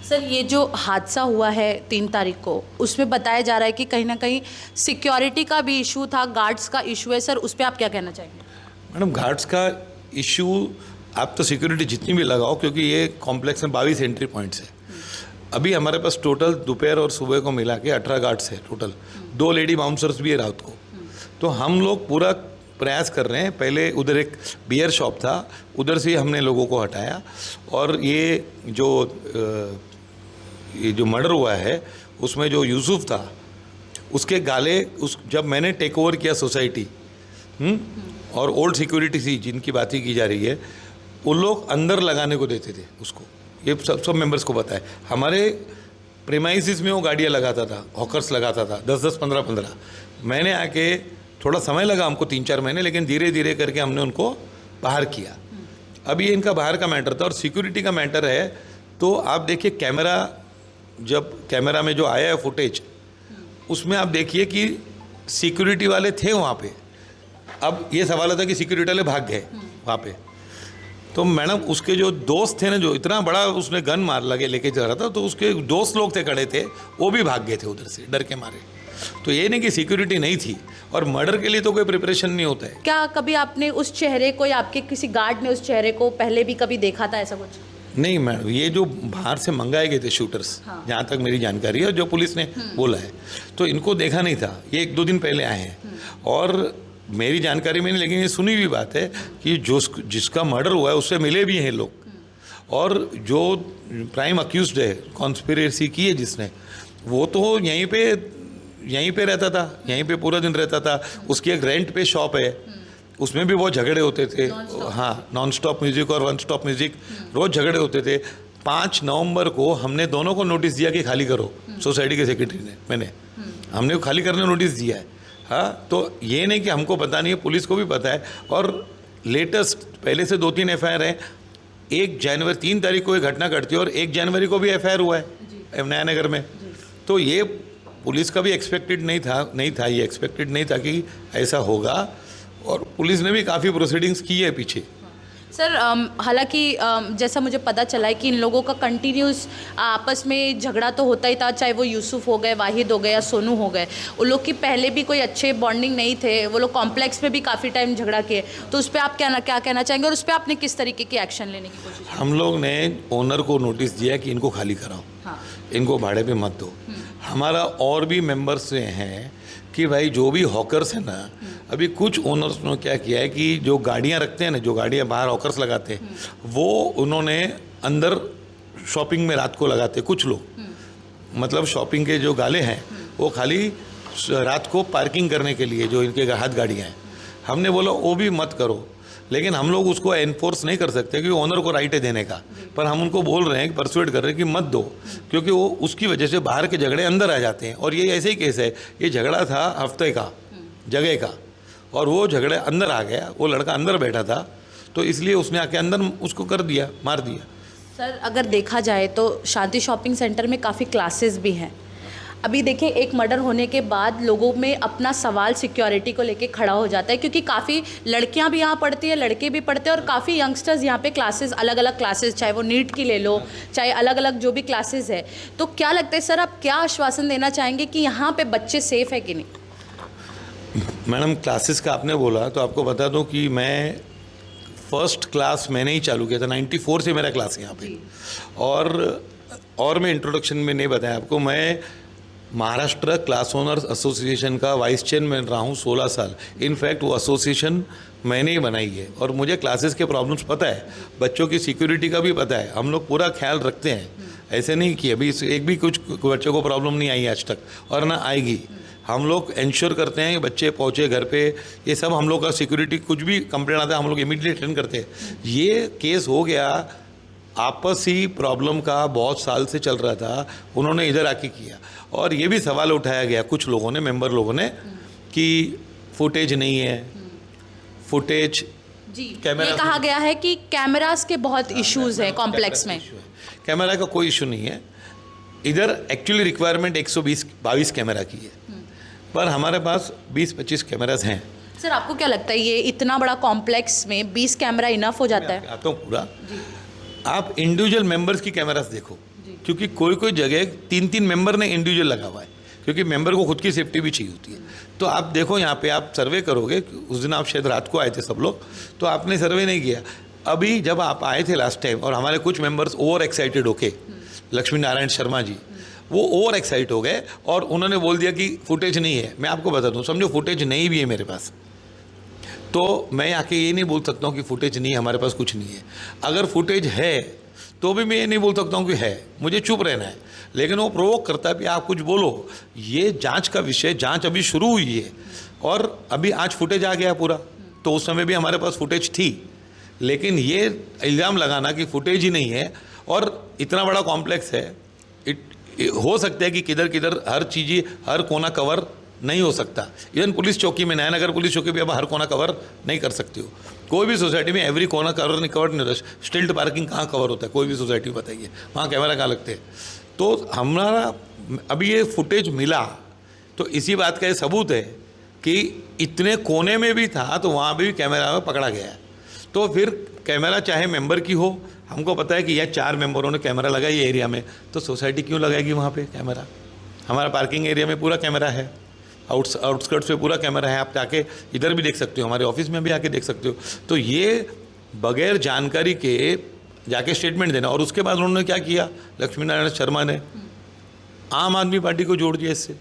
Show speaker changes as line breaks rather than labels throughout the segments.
Sir ये जो हादसा हुआ है 3 तारीख को, उसमें बताया जा रहा है कि कहीं ना कहीं सिक्योरिटी का भी इशू था, गार्ड्स का इशू है। सर उस पर आप क्या कहना चाहेंगे?
मैडम गार्ड्स का इशू, आप तो सिक्योरिटी जितनी भी लगाओ, क्योंकि ये कॉम्प्लेक्स में 22 एंट्री पॉइंट्स है। अभी हमारे पास टोटल दोपहर और सुबह को मिला के 18 गार्ड्स है टोटल, 2 लेडी बाउंसर्स भी है रात को। तो हम लोग पूरा प्रयास कर रहे हैं। पहले उधर एक बियर शॉप था, उधर से हमने लोगों को हटाया। और ये जो मर्डर हुआ है उसमें जो यूसुफ था, उसके गाले जब मैंने टेक ओवर किया सोसाइटी, और ओल्ड सिक्योरिटी थी जिनकी बात ही की जा रही है, वो लोग अंदर लगाने को देते थे उसको। ये सब मेंबर्स को पता है। हमारे प्रेमाइसिस में वो गाड़ियाँ लगाता था, हॉकर्स लगाता था, 10-10, 15-15। मैंने आके, थोड़ा समय लगा हमको 3-4 महीने, लेकिन धीरे धीरे करके हमने उनको बाहर किया। अब ये इनका बाहर का मैटर था और सिक्योरिटी का मैटर है। तो आप देखिए कैमरा, जब कैमरा में जो आया है फुटेज, उसमें आप देखिए कि सिक्योरिटी वाले थे वहाँ पे। अब ये सवाल था कि सिक्योरिटी वाले भाग गए वहाँ पे। तो मैडम उसके जो दोस्त थे ना, जो इतना बड़ा उसने गन मार लगे लेके जा रहा था, तो उसके दोस्त लोग थे खड़े थे, वो भी भाग गए थे उधर से डर के मारे। तो ये नहीं कि सिक्योरिटी नहीं थी। और मर्डर के लिए तो कोई प्रिपरेशन नहीं होता है।
क्या कभी आपने उस चेहरे को या आपके किसी गार्ड ने उस चेहरे को पहले भी कभी देखा था, ऐसा कुछ?
नहीं मैडम, ये जो बाहर से मंगाए गए थे शूटर्स,
हाँ।
जहाँ तक मेरी जानकारी है, जो पुलिस ने बोला है, तो इनको देखा नहीं था। ये 1-2 दिन पहले आए हैं। और मेरी जानकारी में नहीं, लेकिन ये सुनी हुई बात है कि जिसका मर्डर हुआ है उससे मिले भी हैं लोग। और जो प्राइम अक्यूज्ड है, कॉन्स्पिरेसी की है जिसने, वो तो यहीं पे रहता था, यहीं पे पूरा दिन रहता था। उसकी एक रेंट पे शॉप है, उसमें भी बहुत झगड़े होते थे। हाँ, नॉन स्टॉप म्यूजिक और वन स्टॉप म्यूजिक, रोज़ झगड़े होते थे। 5 नवंबर को हमने दोनों को नोटिस दिया कि खाली करो, सोसाइटी के सेक्रेटरी ने, हमने खाली करने नोटिस दिया है। हाँ, तो ये नहीं कि हमको पता नहीं है, पुलिस को भी पता है। और लेटेस्ट पहले से 2-3 FIR हैं। 1 जनवरी 3 तारीख को एक घटना घटती है और 1 जनवरी को भी FIR हुआ है नया नगर में। तो ये पुलिस का भी एक्सपेक्टेड नहीं था, ये एक्सपेक्टेड नहीं था कि ऐसा होगा। और पुलिस ने भी काफ़ी प्रोसीडिंग्स की है पीछे।
सर हालांकि जैसा मुझे पता चला है कि इन लोगों का कंटिन्यूस आपस में झगड़ा तो होता ही था, चाहे वो यूसुफ हो गए, वाहिद हो गए या सोनू हो गए। उन लोग की पहले भी कोई अच्छे बॉन्डिंग नहीं थे, वो लोग कॉम्प्लेक्स में भी काफ़ी टाइम झगड़ा किए। तो उस पर आप क्या कहना चाहेंगे और उस पर आपने किस तरीके की एक्शन लेने की कोशिश?
हम लोग ने ओनर को नोटिस दिया कि इनको खाली कराओ।
हाँ।
इनको भाड़े पे मत दो। हमारा और भी मेंबर्स हैं कि भाई जो भी हॉकर्स हैं ना, अभी कुछ ओनर्स ने क्या किया है कि जो गाड़ियाँ रखते हैं ना, जो गाड़ियाँ बाहर हॉकर्स लगाते हैं, वो उन्होंने अंदर शॉपिंग में रात को लगाते कुछ लोग। मतलब शॉपिंग के जो गाले हैं वो खाली रात को पार्किंग करने के लिए, जो इनके हाथ गाड़ियाँ हैं, हमने बोला वो भी मत करो। लेकिन हम लोग उसको एनफोर्स नहीं कर सकते क्योंकि ओनर को राइट है देने का। पर हम उनको बोल रहे हैं, परसुएट कर रहे हैं कि मत दो, क्योंकि वो उसकी वजह से बाहर के झगड़े अंदर आ जाते हैं। और ये ऐसे ही केस है, ये झगड़ा था हफ्ते का, जगह का, और वो झगड़े अंदर आ गया। वो लड़का अंदर बैठा था, तो इसलिए उसने आके अंदर उसको कर दिया, मार दिया।
सर अगर देखा जाए तो शांति शॉपिंग सेंटर में काफ़ी क्लासेस भी हैं। अभी देखिए, एक मर्डर होने के बाद लोगों में अपना सवाल सिक्योरिटी को लेके खड़ा हो जाता है, क्योंकि काफ़ी लड़कियां भी यहाँ पढ़ती हैं, लड़के भी पढ़ते हैं, और काफ़ी यंगस्टर्स यहाँ पे क्लासेस, अलग अलग क्लासेस, चाहे वो नीट की ले लो, चाहे अलग अलग जो भी क्लासेस है। तो क्या लगता है सर, आप क्या आश्वासन देना चाहेंगे कि यहाँ पे बच्चे सेफ़ है कि नहीं?
मैडम, क्लासेस का आपने बोला तो आपको बता दूं कि मैं फर्स्ट क्लास मैंने ही चालू किया था। 94 से मेरा क्लास है यहाँ पे। और मैं इंट्रोडक्शन में नहीं बताया आपको, मैं महाराष्ट्र क्लास ओनर्स एसोसिएशन का वाइस चेयरमैन रहा हूँ 16 साल। इनफैक्ट वो एसोसिएशन मैंने ही बनाई है। और मुझे क्लासेस के प्रॉब्लम्स पता है, बच्चों की सिक्योरिटी का भी पता है। हम लोग पूरा ख्याल रखते हैं। ऐसे नहीं कि अभी एक भी कुछ बच्चों को प्रॉब्लम नहीं आई आज तक, और ना आएगी। हम लोग इंश्योर करते हैं कि बच्चे पहुँचे घर पे। ये सब हम लोग का सिक्योरिटी, कुछ भी कंप्लेंट आता है हम लोग इमीडिएटली अटेंड करते हैं। ये केस हो गया आपसी प्रॉब्लम का, बहुत साल से चल रहा था, उन्होंने इधर आके किया। और ये भी सवाल उठाया गया कुछ लोगों ने, मेंबर लोगों ने, कि फुटेज नहीं है, फुटेज
जी, ये कहा गया है कि कैमरास के बहुत इश्यूज हैं कॉम्प्लेक्स में।
कैमरा का कोई इशू नहीं है इधर। एक्चुअली रिक्वायरमेंट 122 कैमरा की है, पर हमारे पास 20-25 कैमराज हैं।
सर आपको क्या लगता है, ये इतना बड़ा कॉम्प्लेक्स में 20 कैमरा इनफ हो जाता है?
आता हूँ पूरा। आप इंडिविजुअल मेंबर्स की कैमरास देखो, क्योंकि कोई कोई जगह 3-3 मेंबर ने इंडिविजुअल लगा हुआ है, क्योंकि मेंबर को खुद की सेफ्टी भी चाहिए होती है। तो आप देखो यहाँ पे आप सर्वे करोगे, उस दिन आप शायद रात को आए थे सब लोग, तो आपने सर्वे नहीं किया। अभी जब आप आए थे लास्ट टाइम और हमारे कुछ मेंबर्स ओवर एक्साइटेड होके, लक्ष्मी नारायण शर्मा जी, वो ओवर एक्साइट हो गए और उन्होंने बोल दिया कि फुटेज नहीं है। मैं आपको बता दूं, समझो फुटेज नहीं भी है मेरे पास, तो मैं आके ये नहीं बोल सकता हूँ कि फुटेज नहीं है, हमारे पास कुछ नहीं है। अगर फुटेज है तो भी मैं ये नहीं बोल सकता हूँ कि है, मुझे चुप रहना है। लेकिन वो प्रोवोक करता है कि आप कुछ बोलो, ये जांच का विषय, जांच अभी शुरू हुई है और अभी आज फुटेज आ गया पूरा, तो उस समय भी हमारे पास फुटेज थी। लेकिन ये इल्ज़ाम लगाना कि फुटेज ही नहीं है, और इतना बड़ा कॉम्प्लेक्स है, हो सकता है कि किधर किधर हर चीज़, हर कोना कवर नहीं हो सकता। इवन पुलिस चौकी में, नयानगर पुलिस चौकी भी अब हर कोना कवर नहीं कर सकती हो। कोई भी सोसाइटी में एवरी कोना कवर नहीं होता। स्टिल्ट पार्किंग कहाँ कवर होता है, कोई भी सोसाइटी बताइए, वहाँ कैमरा कहाँ लगते हैं। तो हमारा अभी ये फुटेज मिला तो इसी बात का ये सबूत है कि इतने कोने में भी था तो वहाँ भी कैमरा में पकड़ा गया है। तो फिर कैमरा चाहे मेंबर की हो, हमको पता है कि यह 4 मेंबरों ने कैमरा लगाया ये एरिया में, तो सोसाइटी क्यों लगाएगी वहाँ पे कैमरा? हमारा पार्किंग एरिया में पूरा कैमरा है, आउटस्कर्ट्स पे पूरा कैमरा है, आप जाके इधर भी देख सकते हो, हमारे ऑफिस में भी आके देख सकते हो। तो ये बगैर जानकारी के जाके स्टेटमेंट देना, और उसके बाद उन्होंने क्या किया, लक्ष्मी नारायण शर्मा ने आम आदमी पार्टी को जोड़ दिया इससे।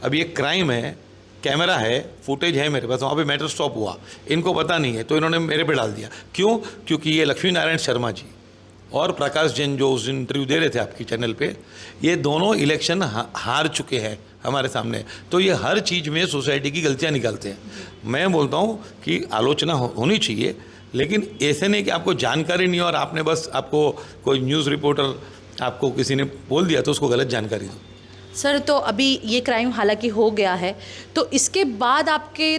अब ये क्राइम है, कैमरा है, फुटेज है मेरे पास, वहाँ पे मैटर स्टॉप हुआ, इनको पता नहीं है तो इन्होंने मेरे पे डाल दिया। क्यों? क्योंकि ये लक्ष्मी नारायण शर्मा जी और प्रकाश जैन जो उस इंटरव्यू दे रहे थे आपकी चैनल पे, ये दोनों इलेक्शन हार चुके हैं हमारे सामने। तो ये हर चीज़ में सोसाइटी की गलतियाँ निकालते हैं। मैं बोलता हूँ कि आलोचना होनी चाहिए, लेकिन ऐसे नहीं कि आपको जानकारी नहीं और आपने बस, आपको कोई न्यूज़ रिपोर्टर आपको किसी ने बोल दिया तो उसको गलत जानकारी दो।
सर, तो अभी ये क्राइम हालांकि हो गया है, तो इसके बाद आपके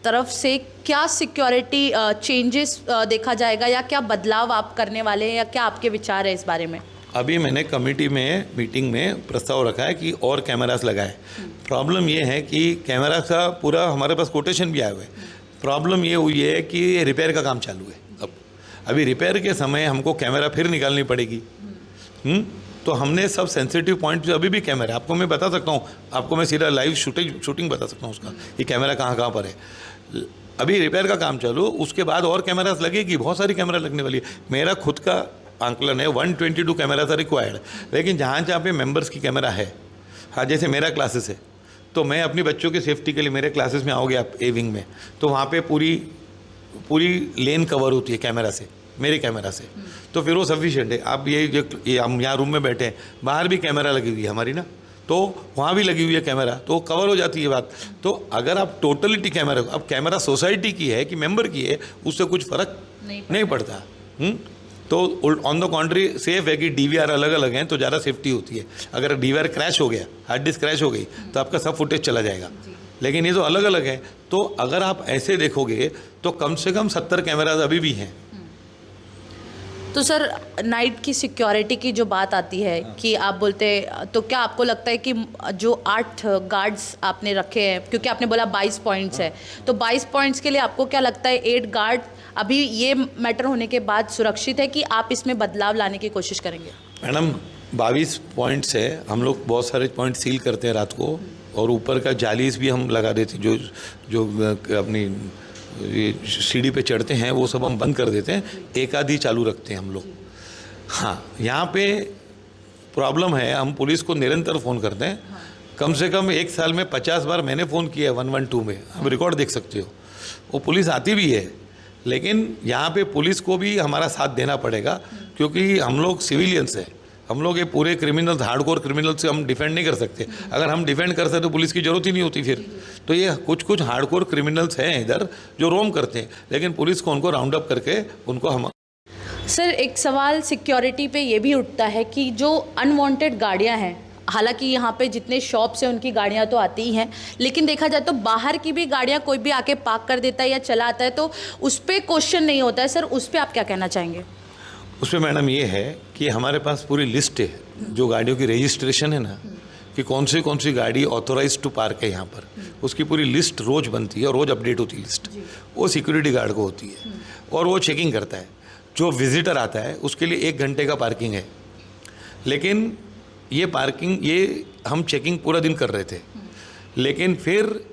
तरफ से क्या सिक्योरिटी चेंजेस देखा जाएगा, या क्या बदलाव आप करने वाले हैं, या क्या आपके विचार है इस बारे में?
अभी मैंने कमेटी में मीटिंग में प्रस्ताव रखा है कि और कैमरास लगाए। प्रॉब्लम ये है कि कैमरा का पूरा हमारे पास कोटेशन भी आए हुए। प्रॉब्लम ये हुई है कि रिपेयर का काम चालू है। अभी रिपेयर के समय हमको कैमरा फिर निकालनी पड़ेगी। तो हमने सब सेंसिटिव पॉइंट, अभी भी कैमरा, आपको मैं बता सकता हूँ, आपको मैं सीधा लाइव शूटिंग बता सकता हूँ उसका, कि कैमरा कहाँ पर है। अभी रिपेयर का काम चालू, उसके बाद और कैमरास लगेगी, बहुत सारी कैमरा लगने वाली है। मेरा खुद का आंकलन है 122 कैमरा था रिक्वायर्ड, लेकिन जहाँ पे मेंबर्स की कैमरा है, हाँ जैसे मेरा क्लासेस है, तो मैं अपनी बच्चों की सेफ्टी के लिए मेरे क्लासेस में आओगे आप ए विंग में, तो वहाँ पे पूरी लेन कवर होती है कैमरा से, मेरे कैमरा से, तो फिर वो सफिशिएंट है। आप ये हम यहाँ रूम में बैठे हैं, बाहर भी कैमरा लगी हुई है हमारी ना, तो वहाँ भी लगी हुई है कैमरा, तो कवर हो जाती है बात। तो अगर आप टोटलिटी कैमरा, अब कैमरा सोसाइटी की है कि मेंबर की है, उससे कुछ फ़र्क नहीं पड़ता। तो ऑन द कॉन्ट्री सेफ है कि डीवीआर अलग अलग हैं तो ज़्यादा सेफ्टी होती है। अगर डीवीआर क्रैश हो गया, हार्ड डिस्क क्रैश हो गई, तो आपका सब फुटेज चला जाएगा। लेकिन ये तो अलग अलग है, तो अगर आप ऐसे देखोगे तो कम से कम 70 कैमराज अभी भी हैं।
तो सर, नाइट की सिक्योरिटी की जो बात आती है कि आप बोलते, तो क्या आपको लगता है कि जो 8 गार्ड्स आपने रखे हैं, क्योंकि आपने बोला 22 पॉइंट्स है, तो 22 पॉइंट्स के लिए आपको क्या लगता है 8 गार्ड अभी ये मैटर होने के बाद सुरक्षित है, कि आप इसमें बदलाव लाने की कोशिश करेंगे?
मैडम 22 पॉइंट्स है, हम लोग बहुत सारे पॉइंट सील करते हैं रात को, और ऊपर का जालीस भी हम लगा देते हैं, जो अपनी ये सीढ़ी पे चढ़ते हैं वो सब हम बंद कर देते हैं, एक आधी चालू रखते हैं हम लोग। हाँ, यहाँ पे प्रॉब्लम है, हम पुलिस को निरंतर फ़ोन करते हैं, कम से कम एक साल में 50 बार मैंने फ़ोन किया है 112 में, आप रिकॉर्ड देख सकते हो। वो पुलिस आती भी है, लेकिन यहाँ पे पुलिस को भी हमारा साथ देना पड़ेगा, क्योंकि हम लोग सिविलियंस हैं, हम लोग ये पूरे क्रिमिनल्स, हार्डकोर क्रिमिनल्स से हम डिफेंड नहीं कर सकते। अगर हम डिफेंड कर सकते तो पुलिस की ज़रूरत ही नहीं होती फिर। तो ये कुछ हार्डकोर क्रिमिनल्स हैं इधर जो रोम करते हैं, लेकिन पुलिस को उनको राउंड अप करके उनको हम।
सर, एक सवाल सिक्योरिटी पे ये भी उठता है कि जो अनवांटेड गाड़ियाँ हैं, हालांकि यहाँ पे जितने शॉप्स हैं उनकी गाड़ियाँ तो आती ही हैं, लेकिन देखा जाए तो बाहर की भी गाड़ियाँ कोई भी आके पार्क कर देता है या चला आता है, तो उस पर क्वेश्चन नहीं होता है। सर, उस पर आप क्या कहना चाहेंगे?
उस पर मैडम ये है कि हमारे पास पूरी लिस्ट है, जो गाड़ियों की रजिस्ट्रेशन है ना, कि कौन सी गाड़ी ऑथोराइज टू पार्क है यहाँ पर, उसकी पूरी लिस्ट रोज़ बनती है और रोज़ अपडेट होती है लिस्ट। वो सिक्योरिटी गार्ड को होती है और वो चेकिंग करता है। जो विजिटर आता है उसके लिए 1 घंटे का पार्किंग है, लेकिन ये पार्किंग ये हम चेकिंग पूरा दिन कर रहे थे, लेकिन फिर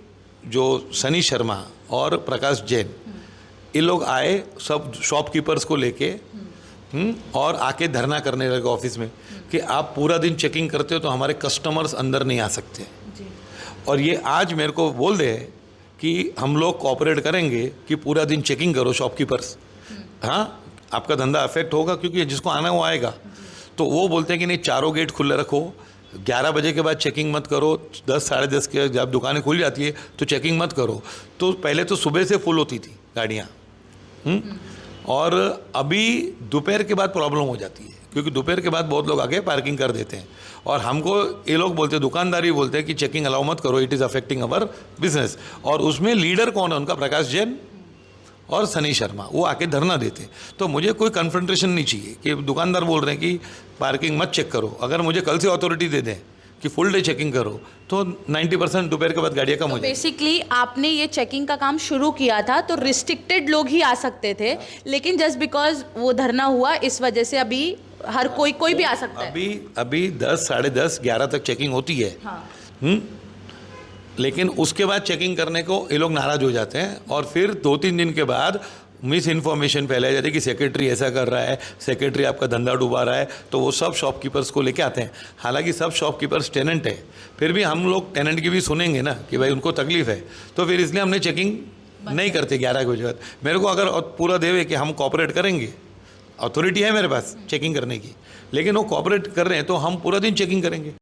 जो सनी शर्मा और प्रकाश जैन ये लोग आए सब शॉपकीपर्स को लेके और आके धरना करने लगे ऑफिस में कि आप पूरा दिन चेकिंग करते हो तो हमारे कस्टमर्स अंदर नहीं आ सकते। और ये आज मेरे को बोल दे कि हम लोग कोऑपरेट करेंगे कि पूरा दिन चेकिंग करो शॉपकीपर्स, हाँ आपका धंधा अफेक्ट होगा क्योंकि जिसको आना वो आएगा। तो वो बोलते हैं कि नहीं, चारों गेट खुले रखो, 11 बजे के बाद चेकिंग मत करो, 10 साढ़े 10 के जब दुकानें खुल जाती है तो चेकिंग मत करो। तो पहले तो सुबह से फुल होती थी गाड़ियाँ, और अभी दोपहर के बाद प्रॉब्लम हो जाती है क्योंकि दोपहर के बाद बहुत लोग आके पार्किंग कर देते हैं। और हमको ये लोग बोलते हैं, दुकानदार भी बोलते हैं कि चेकिंग अलाउ मत करो, it is affecting our business. और उसमें लीडर कौन है उनका? प्रकाश जैन और सनी शर्मा, वो आके धरना देते। तो मुझे कोई कन्फ्रंटेशन नहीं चाहिए कि दुकानदार बोल रहे हैं कि पार्किंग मत चेक करो। अगर मुझे कल से अथॉरिटी दे दें कि फुल डे चेकिंग करो तो 90% दोपहर के बाद गाड़ियाँ कम हो जाएगी।
बेसिकली आपने ये चेकिंग का काम शुरू किया था तो रिस्ट्रिक्टेड लोग ही आ सकते थे, लेकिन जस्ट बिकॉज वो धरना हुआ इस वजह से अभी हर कोई भी आ सकता है।
अभी 10 साढ़े 10 11 तक चेकिंग होती है। लेकिन उसके बाद चेकिंग करने को ये लोग नाराज हो जाते हैं और फिर 2-3 दिन के बाद मिस इन्फॉर्मेशन फैलाई जाती है कि सेक्रेटरी ऐसा कर रहा है, सेक्रेटरी आपका धंधा डुबा रहा है। तो वो सब शॉपकीपर्स को लेके आते हैं। हालांकि सब शॉपकीपर्स टेनेंट है, फिर भी हम लोग टेनेंट की भी सुनेंगे ना कि भाई उनको तकलीफ है, तो फिर इसलिए हमने चेकिंग नहीं करते 11 बजे बाद। मेरे को अगर पूरा देवे कि हम कॉपरेट करेंगे, अथॉरिटी है मेरे पास चेकिंग करने की, लेकिन वो कॉपरेट कर रहे हैं तो हम पूरा दिन चेकिंग करेंगे।